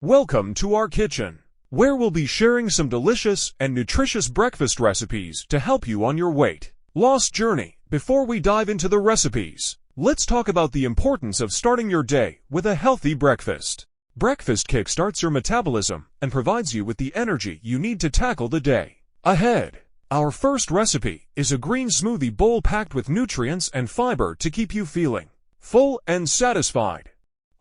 Welcome to our kitchen, where we'll be sharing some delicious and nutritious breakfast recipes to help you on your weight loss journey. Before we dive into the recipes, let's talk about the importance of starting your day with a healthy breakfast. Breakfast kickstarts your metabolism and provides you with the energy you need to tackle the day ahead. Our first recipe is a green smoothie bowl packed with nutrients and fiber to keep you feeling full and satisfied.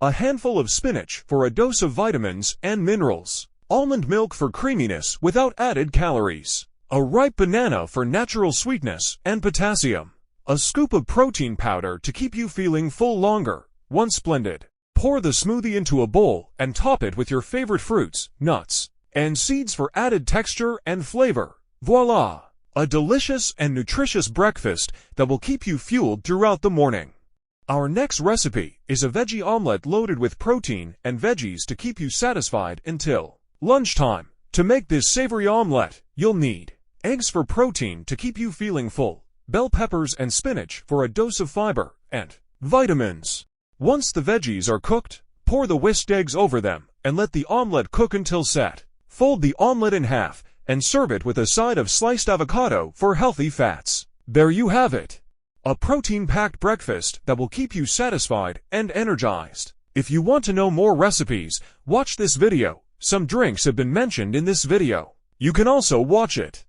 A handful of spinach for a dose of vitamins and minerals. Almond milk for creaminess without added calories. A ripe banana for natural sweetness and potassium. A scoop of protein powder to keep you feeling full longer. Once blended, pour the smoothie into a bowl and top it with your favorite fruits, nuts, and seeds for added texture and flavor. Voila! A delicious and nutritious breakfast that will keep you fueled throughout the morning. Our next recipe is a veggie omelet loaded with protein and veggies to keep you satisfied until lunchtime. To make this savory omelet, you'll need eggs for protein to keep you feeling full, bell peppers and spinach for a dose of fiber and vitamins. Once the veggies are cooked, pour the whisked eggs over them and let the omelet cook until set. Fold the omelet in half and serve it with a side of sliced avocado for healthy fats. There you have it. A protein-packed breakfast that will keep you satisfied and energized. If you want to know more recipes, watch this video. Some drinks have been mentioned in this video. You can also watch it